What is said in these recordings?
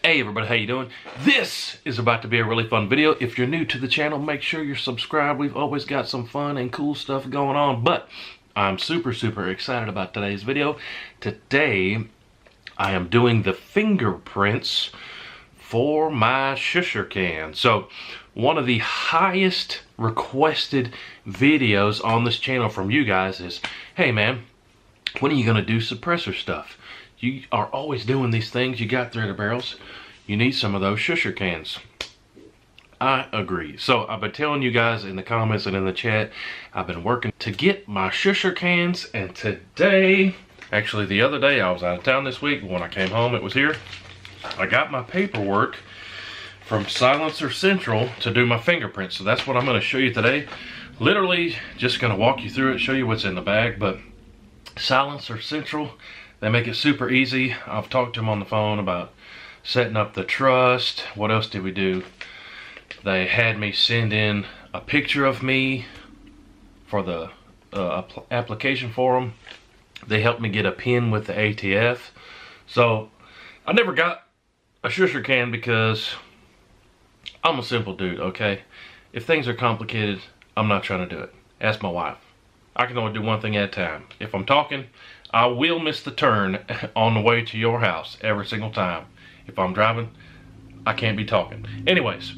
Hey everybody, how you doing? This is about to be a really fun video. If you're new to the channel, make sure you're subscribed. We've always got some fun and cool stuff going on, but I'm super excited about today's video. Today, I am doing the fingerprints for my Shusher can. So, one of the highest requested videos on this channel from you guys is, hey man, when are you gonna do suppressor stuff? You are always doing these things. You got threaded barrels. You need some of those Shusher cans. I agree. So I've been telling you guys in the comments and in the chat, I've been working to get my Shusher cans, and today, actually the other day, I was out of town this week. When I came home, it was here. I got my paperwork from Silencer Central to do my fingerprints. So that's what I'm going to show you today. Literally just going to walk you through it, show you what's in the bag. But Silencer Central, they make it super easy. I've talked to them on the phone about setting up the trust. What else did we do? They had me send in a picture of me for the application for them. They helped me get a pin with the ATF. So I never got a Shusher can because I'm a simple dude, okay? If things are complicated, I'm not trying to do it. Ask my wife. I can only do one thing at a time. If I'm talking, I will miss the turn on the way to your house every single time. If I'm driving, I can't be talking. Anyways,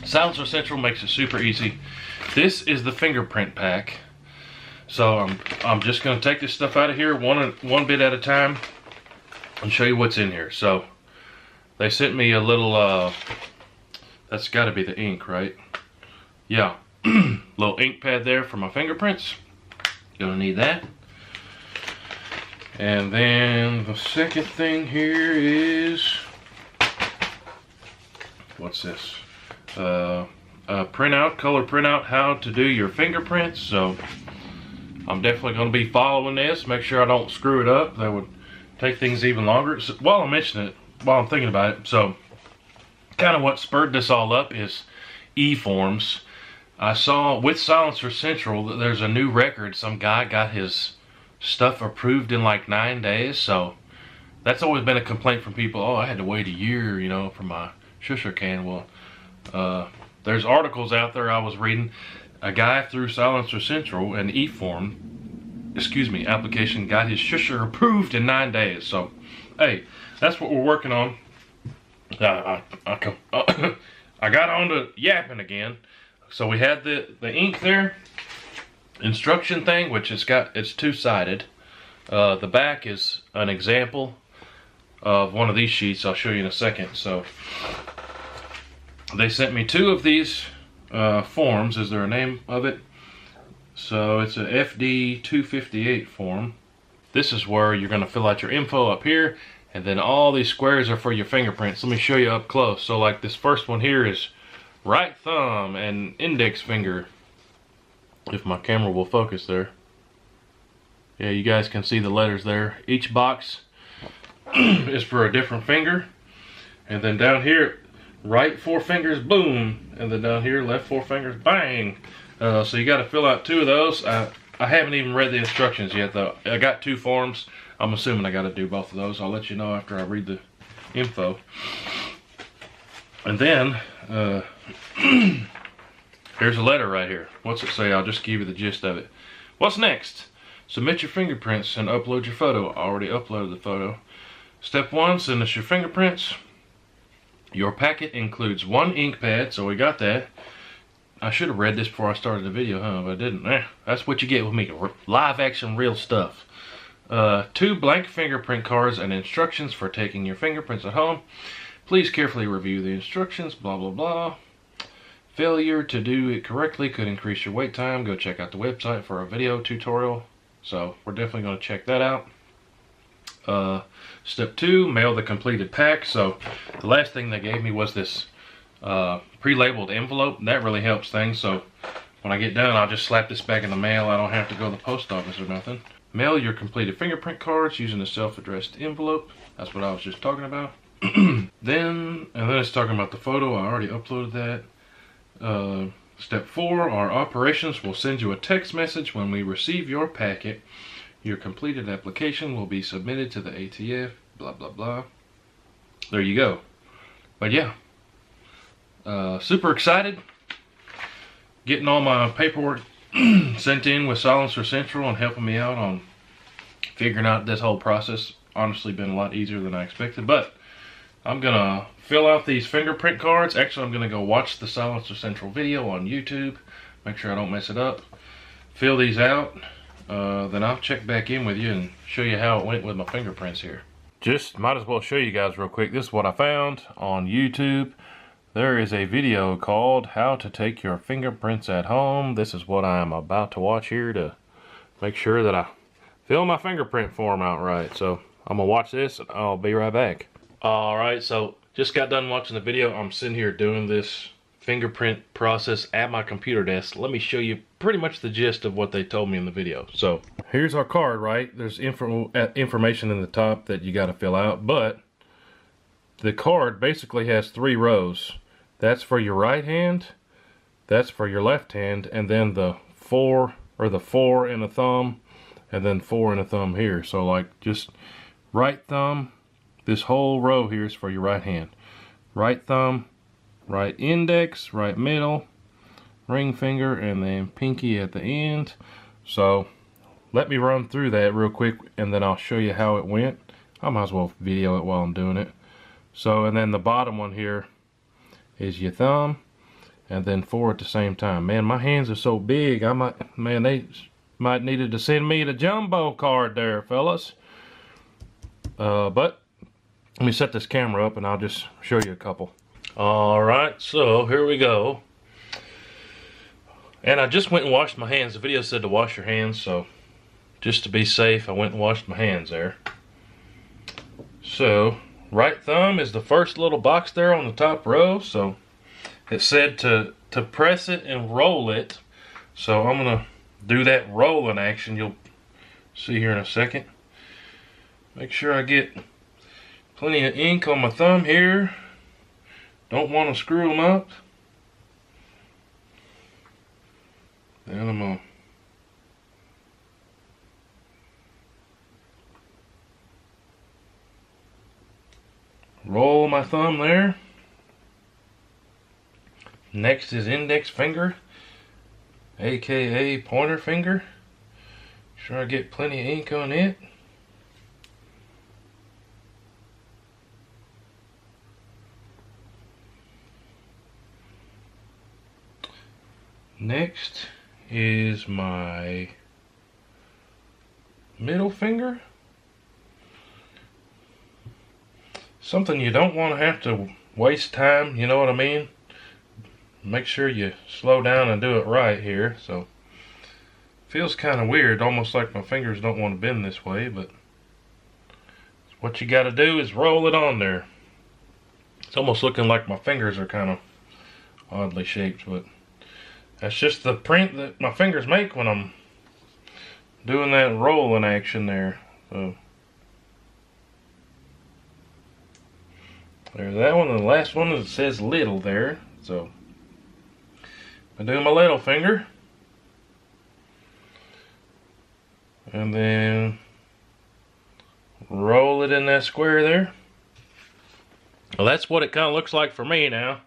Silencer Central makes it super easy. This is the fingerprint pack. So I'm just gonna take this stuff out of here one bit at a time and show you what's in here. So they sent me a little, that's gotta be the ink, right? Yeah, little ink pad there for my fingerprints. Gonna need that. And then the second thing here is, what's this? A printout, color printout, how to do your fingerprints. So I'm definitely going to be following this. Make sure I don't screw it up. That would take things even longer. So, while I'm mentioning it, while I'm thinking about it, so kind of what spurred this all up is e-forms. I saw with Silencer Central that there's a new record. Some guy got his stuff approved in like 9 days. So that's always been a complaint from people. Oh, I had to wait a year, you know, for my Shusher can. Well, there's articles out there I was reading. A guy through Silencer Central, an e-form, application, got his Shusher approved in 9 days. So, hey, that's what we're working on. I got on to yapping again. So we had the ink there. Instruction thing, which it's two-sided. The back is an example of one of these sheets. I'll show you in a second. So they sent me 2 of these forms. Is there a name of it? So it's a FD 258 form. This is where you're going to fill out your info up here, and then all these squares are for your fingerprints. Let me show you up close. So like this first one here is right thumb and index finger. If my camera will focus there. Yeah, you guys can see the letters there. Each box is for a different finger. And then down here, right 4 fingers, boom. And then down here, left 4 fingers, bang. So you got to fill out 2 of those. I haven't even read the instructions yet though. I got 2 forms. I'm assuming I got to do both of those. I'll let you know after I read the info. And then, here's a letter right here. What's it say? I'll just give you the gist of it. What's next? Submit your fingerprints and upload your photo. I already uploaded the photo. Step 1, send us your fingerprints. Your packet includes 1 ink pad, so we got that. I should have read this before I started the video, huh? But I didn't. That's what you get with me. Live action, real stuff. 2 blank fingerprint cards and instructions for taking your fingerprints at home. Please carefully review the instructions, blah, blah, blah. Failure to do it correctly could increase your wait time. Go check out the website for a video tutorial. So we're definitely going to check that out. Step 2, mail the completed pack. So the last thing they gave me was this pre-labeled envelope. That really helps things. So when I get done, I'll just slap this back in the mail. I don't have to go to the post office or nothing. Mail your completed fingerprint cards using a self-addressed envelope. That's what I was just talking about. then it's talking about the photo. I already uploaded that. Step 4, our operations will send you a text message when we receive your packet. Your completed application will be submitted to the ATF, blah, blah, blah. There you go. But yeah, super excited. Getting all my paperwork sent in with Silencer Central and helping me out on figuring out this whole process. Honestly, been a lot easier than I expected. But I'm gonna fill out these fingerprint cards. Actually, I'm gonna go watch the Silencer Central video on YouTube. Make sure I don't mess it up. Fill these out. Then I'll check back in with you and show you how it went with my fingerprints here. Just might as well show you guys real quick. This is what I found on YouTube. There is a video called How to Take Your Fingerprints at Home. This is what I am about to watch here to make sure that I fill my fingerprint form out right. So I'm gonna watch this and I'll be right back. Alright, so just got done watching the video. I'm sitting here doing this fingerprint process at my computer desk. Let me show you pretty much the gist of what they told me in the video. So here's our card, right? There's information in the top that you got to fill out, but the card basically has 3 rows. That's for your right hand, that's for your left hand, and then the 4 and a thumb, and then 4 and a thumb here. So like just right thumb, this whole row here is for your right hand. Right thumb, right index, right middle, ring finger, and then pinky at the end. So let me run through that real quick and then I'll show you how it went. I might as well video it while I'm doing it. So, and then the bottom one here is your thumb, and then 4 at the same time. Man, my hands are so big, they might needed to send me the jumbo card there, fellas. But let me set this camera up and I'll just show you a couple. Alright, so here we go. And I just went and washed my hands. The video said to wash your hands, so just to be safe, I went and washed my hands there. So right thumb is the first little box there on the top row. So it said to press it and roll it. So I'm gonna do that rolling action. You'll see here in a second. Make sure I get plenty of ink on my thumb here. Don't want to screw them up. Then I'm gonna roll my thumb there. Next is index finger, aka pointer finger. Sure I get plenty of ink on it. Next is my middle finger. Something you don't want to have to waste time, you know what I mean? Make sure you slow down and do it right here. So feels kind of weird, almost like my fingers don't want to bend this way, but what you got to do is roll it on there. It's almost looking like my fingers are kind of oddly shaped, but that's just the print that my fingers make when I'm doing that rolling action there. So there's that one, and the last one is, it says little there. So I do my little finger, and then roll it in that square there. Well, that's what it kind of looks like for me now.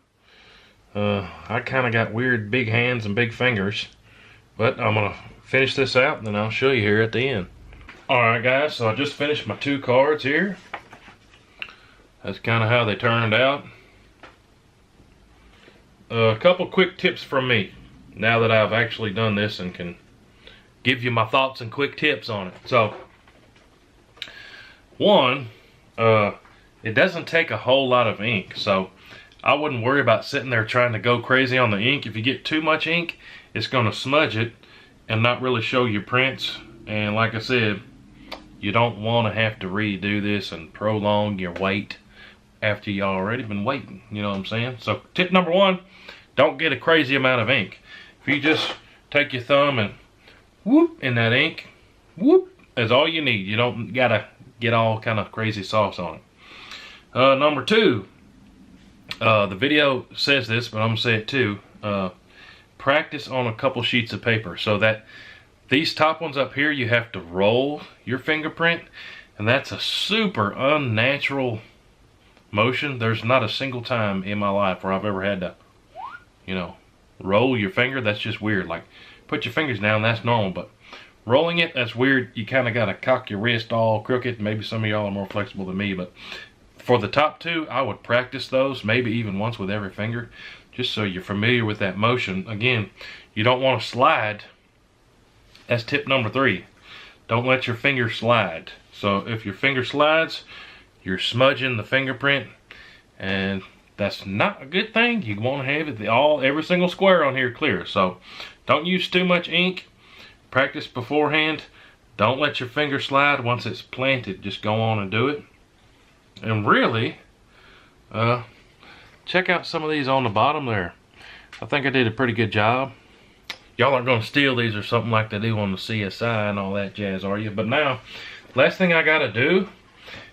I kind of got weird big hands and big fingers, but I'm gonna finish this out and then I'll show you here at the end. Alright guys, so I just finished my 2 cards here. That's kind of how they turned out. A couple quick tips from me now that I've actually done this and can give you my thoughts and quick tips on it. So, one, it doesn't take a whole lot of ink, so I wouldn't worry about sitting there trying to go crazy on the ink. If you get too much ink, it's going to smudge it and not really show your prints. And like I said, you don't want to have to redo this and prolong your wait after you already been waiting. You know what I'm saying? So tip number 1, don't get a crazy amount of ink. If you just take your thumb and whoop in that ink, whoop, that's all you need. You don't gotta get all kind of crazy sauce on it. Number 2, the video says this, but I'm gonna say it too. Practice on a couple sheets of paper, so that these top ones up here, you have to roll your fingerprint, and that's a super unnatural motion. There's not a single time in my life where I've ever had to, you know, roll your finger. That's just weird. Like, put your fingers down, that's normal, but rolling it, that's weird. You kind of got to cock your wrist all crooked. Maybe some of y'all are more flexible than me, but for the top two, I would practice those, maybe even once with every finger, just so you're familiar with that motion. Again, you don't want to slide. That's tip number 3. Don't let your finger slide. So if your finger slides, you're smudging the fingerprint, and that's not a good thing. You want to have it every single square on here clear. So don't use too much ink. Practice beforehand. Don't let your finger slide. Once it's planted, just go on and do it. And really, check out some of these on the bottom there. I think I did a pretty good job. Y'all aren't going to steal these or something like they do on the CSI and all that jazz, are you? But now, last thing I got to do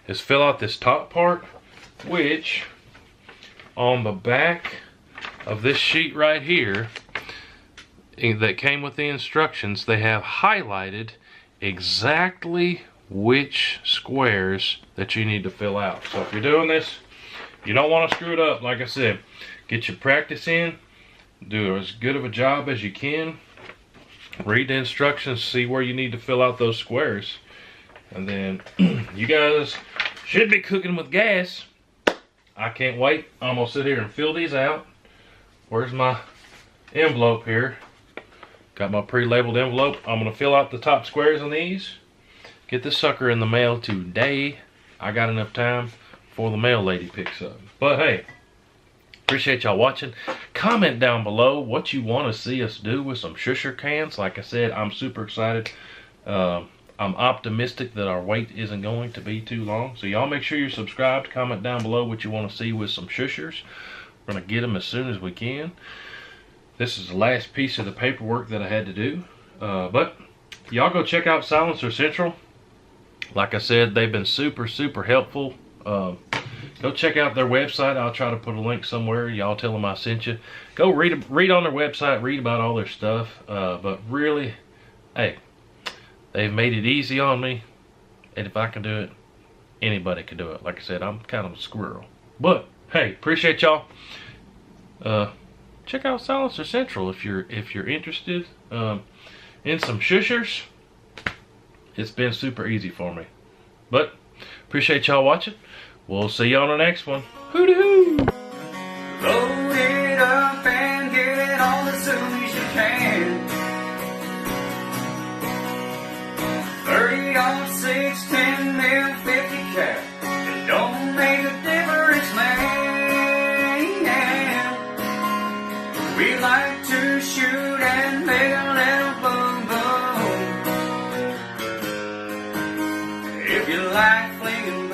is fill out this top part, which on the back of this sheet right here that came with the instructions, they have highlighted exactly which squares that you need to fill out. So if you're doing this, you don't want to screw it up. Like I said, get your practice in, do as good of a job as you can, read the instructions, see where you need to fill out those squares, and then you guys should be cooking with gas. I can't wait. I'm gonna sit here and fill these out. Where's my envelope here? Got my pre-labeled envelope. I'm gonna fill out the top squares on these. Get this sucker in the mail today. I got enough time before the mail lady picks up. But hey, appreciate y'all watching. Comment down below what you want to see us do with some Shusher cans. Like I said, I'm super excited. I'm optimistic that our wait isn't going to be too long. So y'all make sure you're subscribed. Comment down below what you want to see with some Shushers. We're going to get them as soon as we can. This is the last piece of the paperwork that I had to do. But y'all go check out Silencer Central. Like I said, they've been super, super helpful. Go check out their website. I'll try to put a link somewhere. Y'all tell them I sent you. Go read on their website. Read about all their stuff. But really, hey, they've made it easy on me. And if I can do it, anybody can do it. Like I said, I'm kind of a squirrel. But hey, appreciate y'all. Check out Silencer Central if you're interested in some Shushers. It's been super easy for me. But appreciate y'all watching. We'll see you on the next one. WHOTEEWHO! Load it up and get it on as soon as you can. 30-06, 10 mil, 50 cap. It don't make a difference, man. We like to shoot and make a little boom boom. If you like flinging